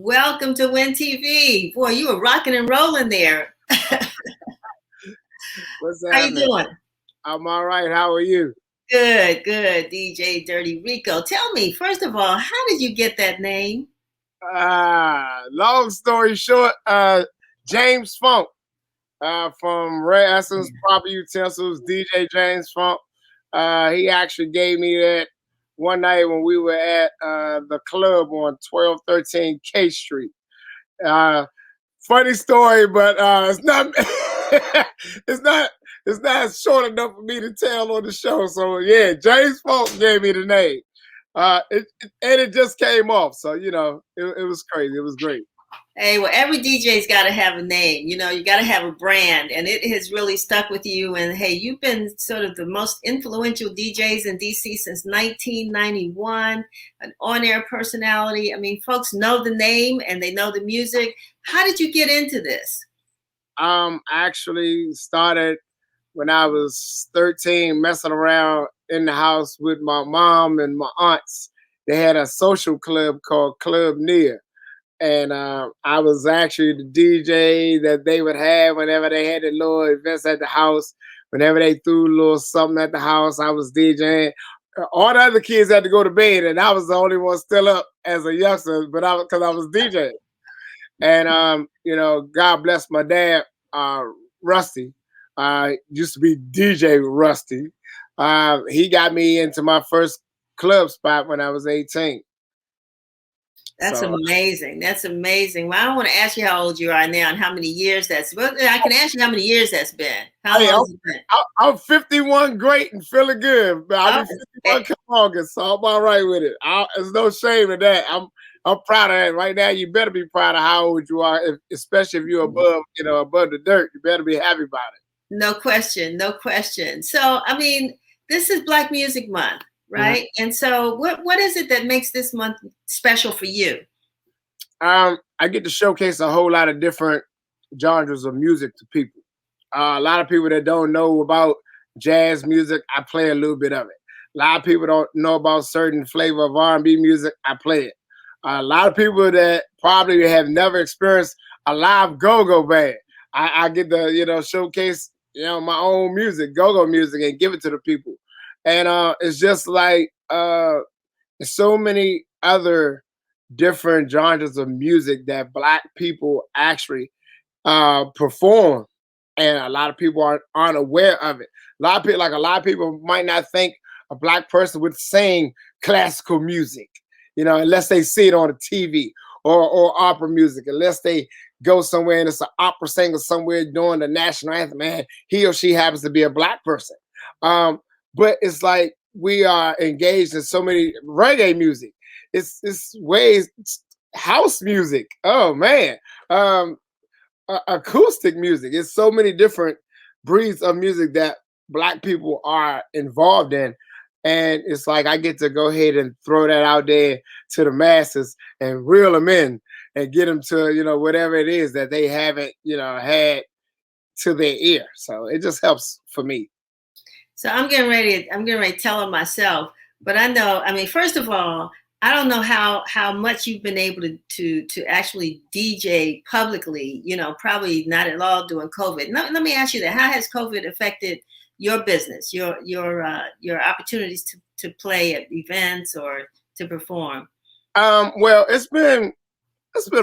Welcome to Win TV. Boy, you were rocking and rolling there. What's How you happening? doing? I'm all right. How are you? Good, good. DJ Dirty Rico. Tell me, first of all, how did you get that name? Long story short, James Funk from Rare Essence Proper Utensils, DJ James Funk. He actually gave me that one night when we were at the club on 1213 K Street. Uh, Funny story, but it's not it's not it's not short enough for me to tell on the show. So yeah, James Funk gave me the name. And it just came off. So it was crazy. It was great. Hey, well, every DJ's got to have a name. You got to have a brand, and it has really stuck with you. And hey, you've been sort of the most influential DJs in DC since 1991, an on-air personality. I mean, folks know the name and they know the music. How did you get into this? I actually started when I was 13, messing around in the house with my mom and my aunts. They had a social club called Club Near. And I was actually the DJ that they would have whenever they had the little events at the house. Whenever they threw a little something at the house, I was DJing. All the other kids had to go to bed, and I was the only one still up as a youngster, but because I was DJing. And God bless my dad, Rusty. Used to be DJ Rusty. He got me into my first club spot when I was 18. That's amazing. That's amazing. Well, I don't want to ask you how old you are now and how many years that's been. I can ask you how many years that's been. How long has it been? I'm 51 great and feeling good. I'll be 51 come August, so I'm all right with it. There's no shame in that. I'm proud of that. Right now, you better be proud of how old you are, especially if you're above the dirt. You better be happy about it. No question. No question. So, I mean, this is Black Music Month. Right. Mm-hmm. And so what is it that makes this month special for you? I get to showcase a whole lot of different genres of music to people. A lot of people that don't know about jazz music, I play a little bit of it. A lot of people don't know about certain flavor of R&B music, I play it. A lot of people that probably have never experienced a live go-go band, I get to showcase my own music, go-go music, and give it to the people. And it's just like there's so many other different genres of music that Black people actually perform, and a lot of people aren't aware of it. A lot of people might not think a Black person would sing classical music, unless they see it on the TV or opera music, unless they go somewhere and it's an opera singer somewhere doing the national anthem, and he or she happens to be a Black person. But it's like we are engaged in so many reggae music. It's ways house music. Oh man, acoustic music. It's so many different breeds of music that Black people are involved in, and it's like I get to go ahead and throw that out there to the masses and reel them in and get them to whatever it is that they haven't had to their ear. So it just helps for me. So I'm getting ready to tell them myself, but I know, I mean, first of all, I don't know how much you've been able to actually DJ publicly, probably not at all during COVID. Let me ask you that. How has COVID affected your business, your opportunities to play at events or to perform? Well, it's been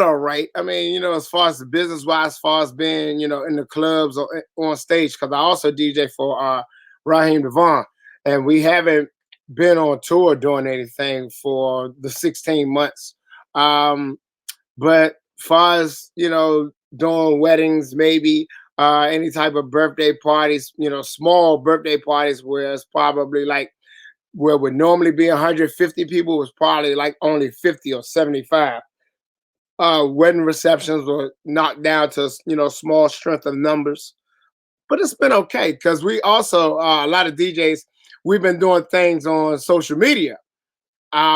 all right. I mean, as far as the business wise, as far as being, in the clubs or on stage, because I also DJ for Raheem Devon, and we haven't been on tour doing anything for the 16 months. But far as doing weddings, maybe any type of birthday parties, small birthday parties where it's probably like where would normally be 150 people was probably like only 50 or 75. Wedding receptions were knocked down to small strength of numbers. But it's been okay because we also a lot of DJs, we've been doing things on social media.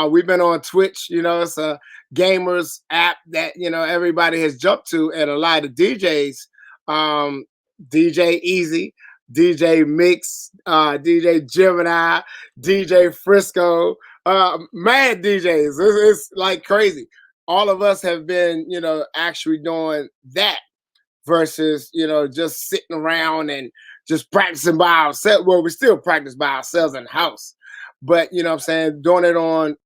We've been on Twitch. It's a gamers app that everybody has jumped to, and a lot of DJs, DJ Easy, DJ Mix, DJ Gemini, DJ Frisco, mad DJs. It's like crazy. all of us have been, actually doing that versus, just sitting around and just practicing by ourselves. Well, we still practice by ourselves in the house, but you know what I'm saying, doing it on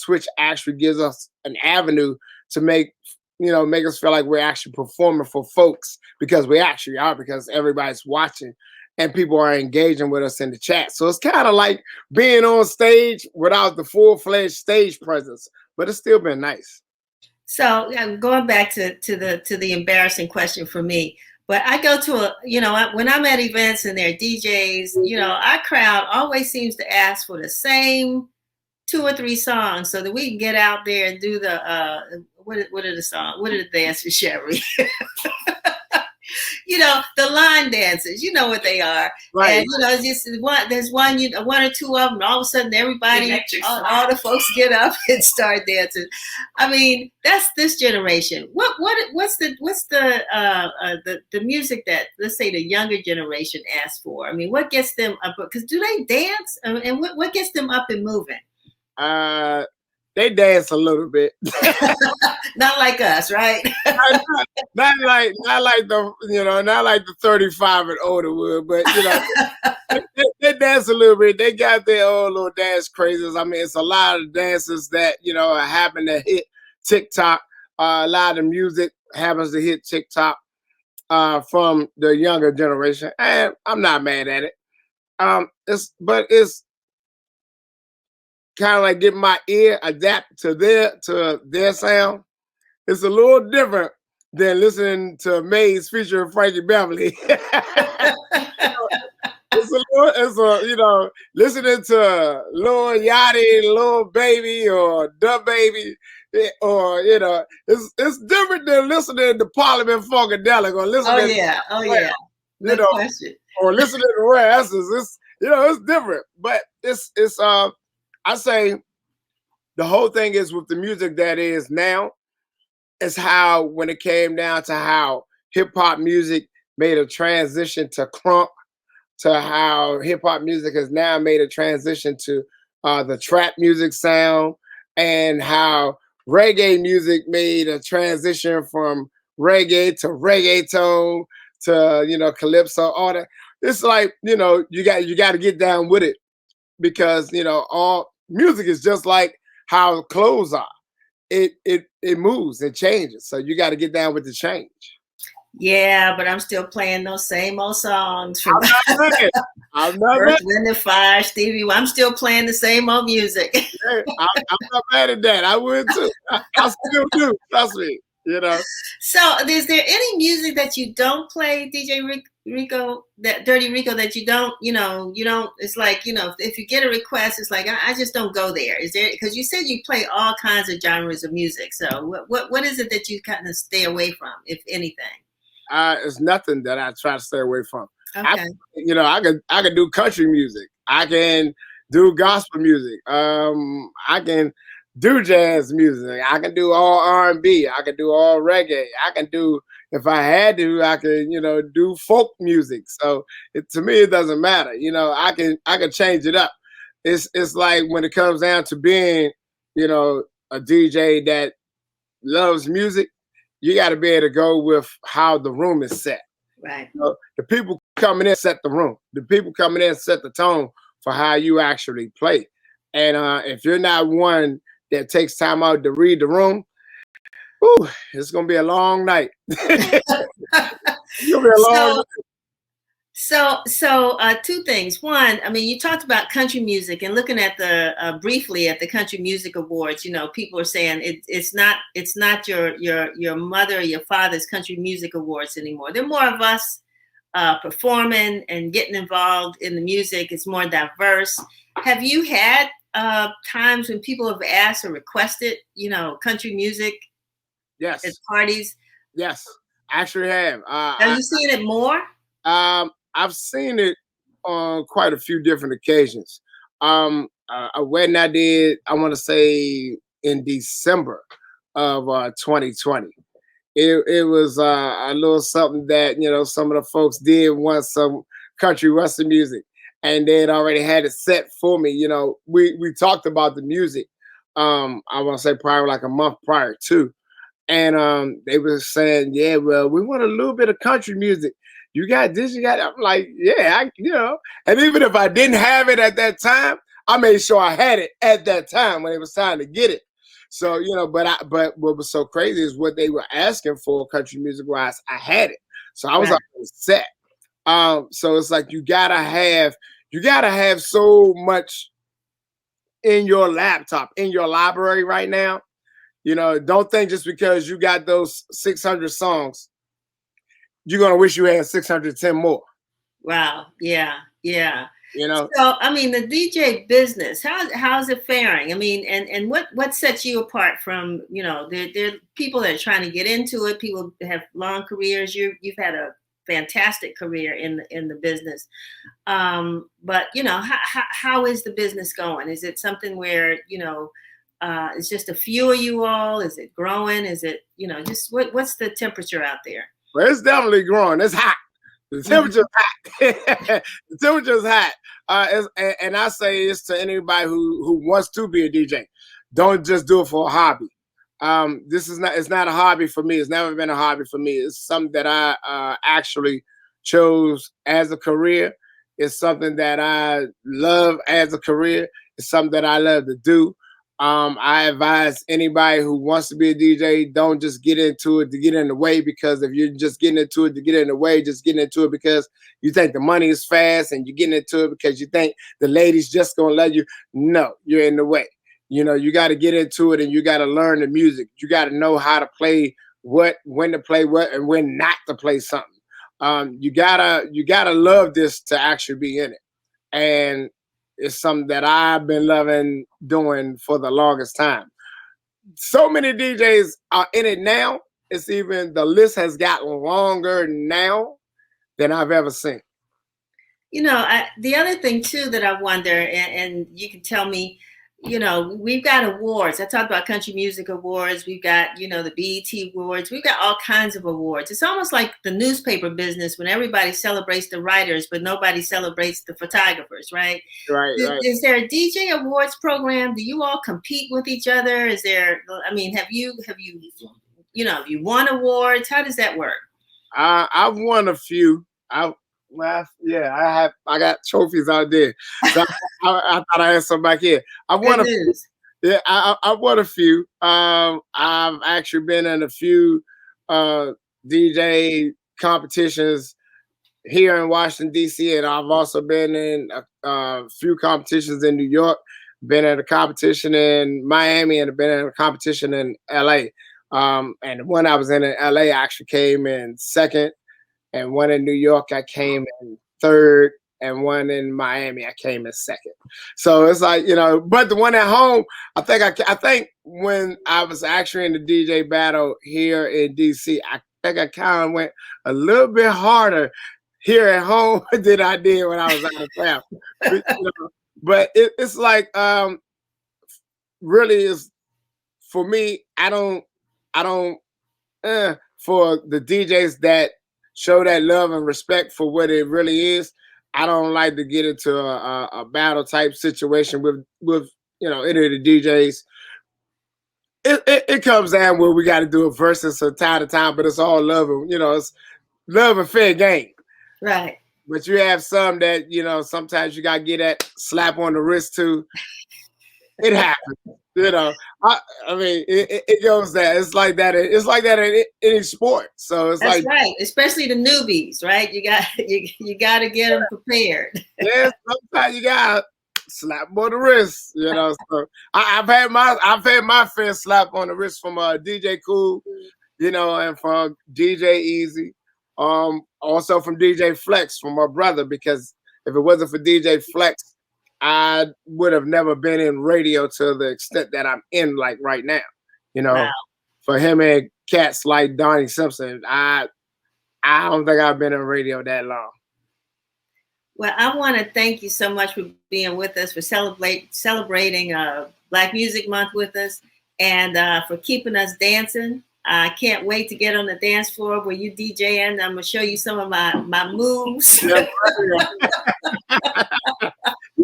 Twitch actually gives us an avenue to make us feel like we're actually performing for folks, because we actually are, because everybody's watching and people are engaging with us in the chat. So it's kind of like being on stage without the full-fledged stage presence, but it's still been nice. So going back to the embarrassing question for me, but I go to when I'm at events and there are DJs, our crowd always seems to ask for the same 2 or 3 songs so that we can get out there and do the what are the songs? What are the dances, Shevry? The line dances. You know what they are, right? And it's just there's one or two of them. And all of a sudden, everybody, all the folks get up and start dancing. I mean, that's this generation. What's the music that, let's say, the younger generation asks for? I mean, what gets them up? Because do they dance? And what gets them up and moving? They dance a little bit. Not like us, right? not like the 35 and older would, but they dance a little bit. They got their own little dance crazes. I mean, it's a lot of dances that happen to hit TikTok. A lot of music happens to hit TikTok from the younger generation, and I'm not mad at it. It's kind of like getting my ear adapt to their sound. It's a little different than listening to Maze featuring Frankie Beverly. Listening to Lil Yachty, Lil Baby, or Da Baby, or it's different than listening to Parliament Funkadelic or listening. No question. Or listening to Rare Essence. It's different, but it's I say the whole thing is with the music that is now, is how when it came down to how hip hop music made a transition to crunk, to how hip hop music has now made a transition to the trap music sound, and how reggae music made a transition from reggae to reggaeton to calypso. All that. It's like you got to get down with it, because all music is just like how clothes are. It moves, it changes. So you got to get down with the change. Yeah, but I'm still playing those same old songs from I'm not Earth, Wind and Fire, Stevie. I'm still playing the same old music. I'm not mad at that. I would too. I still do. Trust me. So, is there any music that you don't play, DJ Rico, that Dirty Rico, that you don't? It's like if you get a request, it's like I just don't go there. Is there? Because you said you play all kinds of genres of music. So, what is it that you kind of stay away from, if anything? It's nothing that I try to stay away from. Okay. I can do country music. I can do gospel music. I can do jazz music. I can do all R&B. I can do all reggae. I can do, if I had to, I could, do folk music. So to me, it doesn't matter. I can change it up. It's like when it comes down to being, a DJ that loves music, you got to be able to go with how the room is set. Right. The people coming in set the room. The people coming in set the tone for how you actually play. And if you're not one that takes time out to read the room, it's gonna be a long night. It's gonna be a long night. So, 2 things. One, I mean, you talked about country music, and looking at the briefly at the Country Music Awards. People are saying it's not your mother or your father's Country Music Awards anymore. They're more of us performing and getting involved in the music. It's more diverse. Have you had times when people have asked or requested, country music? Yes. At parties? Yes, I actually have. Have you seen it more? I've seen it on quite a few different occasions. A wedding I did, I want to say in December of 2020. It was a little something that some of the folks did want some country western music, and they had already had it set for me. We talked about the music I want to say probably like a month prior to. And they were saying, yeah, well, we want a little bit of country music. You got this, you got. I'm like, yeah, And even if I didn't have it at that time, I made sure I had it at that time when it was time to get it. So but what was so crazy is what they were asking for country music wise. I had it, so I was Right. already set. So it's like you gotta have so much in your laptop, in your library right now. Don't think just because you got those 600 songs, you're going to wish you had 610 more. Wow. Yeah. Yeah. You know? So, I mean, the DJ business, how's it faring? I mean, and what sets you apart from, there are people that are trying to get into it. People that have long careers. You've had a fantastic career in the business. But how is the business going? Is it something where, it's just a few of you all? Is it growing? Is it, just what's the temperature out there? Well, it's definitely growing. It's hot. The temperature's hot. The temperature's hot. And I say this to anybody who wants to be a DJ. Don't just do it for a hobby. It's not a hobby for me. It's never been a hobby for me. It's something that I actually chose as a career. It's something that I love as a career. It's something that I love to do. I advise anybody who wants to be a DJ, don't just get into it to get in the way, because if you're just getting into it to get in the way, just getting into it because you think the money is fast and you're getting into it because you think the lady's just going to let you. No, you're in the way. You got to get into it and you got to learn the music. You got to know how to play what, when to play what, and when not to play something. You gotta love this to actually be in it. And it's something that I've been loving doing for the longest time. So many DJs are in it now. The list has gotten longer now than I've ever seen. The other thing too that I wonder, and you can tell me, we've got awards. I talked about country music awards. We've got, the BET awards. We've got all kinds of awards. It's almost like the newspaper business when everybody celebrates the writers, but nobody celebrates the photographers, right? Right. Is there a DJ awards program? Do you all compete with each other? Is there, have you won awards? How does that work? I've won a few. I got trophies out there. So I thought I had some back here. I won I won a few. I've actually been in a few DJ competitions here in Washington, D.C., and I've also been in a few competitions in New York. Been at a competition in Miami, and been in a competition in L.A. And when I was in L.A., I actually came in second. And one in New York, I came in third, and one in Miami, I came in second. So it's like, but the one at home, I think when I was actually in the DJ battle here in DC, I think I kind of went a little bit harder here at home than I did when I was out of town. But it's like, really is for me. I don't for the DJs that show that love and respect for what it really is. I don't like to get into a battle type situation with any of the DJs. It comes down where we got to do a versus from time to time, but it's all love and it's love and fair game. Right. But you have some that sometimes you got to get that slap on the wrist too. It happens. I mean, it goes there. It's like that. It's like that in any sport. So it's That's like, right. Especially the newbies, right? You got to get them prepared. Yeah, sometimes you got to slap on the wrist. So I've had my fair slap on the wrist from DJ Cool, and from DJ Easy, also from DJ Flex, from my brother. Because if it wasn't for DJ Flex, I would have never been in radio to the extent that I'm in, like right now. Wow. For him and cats like Donnie Simpson, I don't think I've been in radio that long. Well, I want to thank you so much for being with us, for celebrating Black Music Month with us, and for keeping us dancing. I can't wait to get on the dance floor where you DJing. I'm gonna show you some of my moves.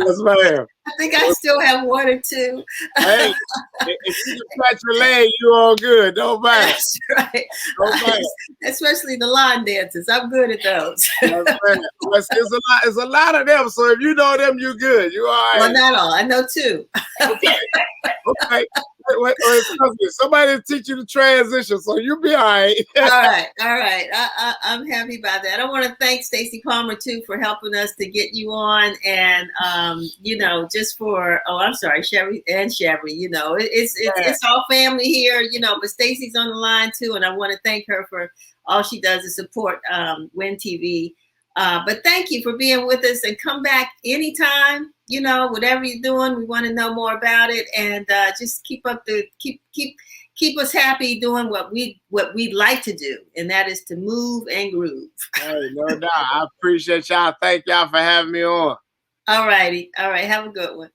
Yes, ma'am. I think I still have one or two. Hey, if you can scratch your leg, you all good. Don't matter. That's right. Don't matter. Especially the line dances. I'm good at those. Yes, ma'am. It's a lot of them. So if you know them, you good. You all right. Well, not all. I know two. Okay. Okay. Wait, excuse me. Somebody teach you the transition, so you'll be all right. All right. All right. I'm happy about that. I want to thank Stacey Palmer too for helping us to get you on, and just for I'm sorry, Shevry and Shevry. It's all family here, but Stacey's on the line too, and I want to thank her for all she does to support Win TV. But thank you for being with us, and come back anytime. Whatever you're doing, we want to know more about it, and just keep us happy doing what we like to do, and that is to move and groove. Hey, no doubt. I appreciate y'all. Thank y'all for having me on. All righty. All right. Have a good one.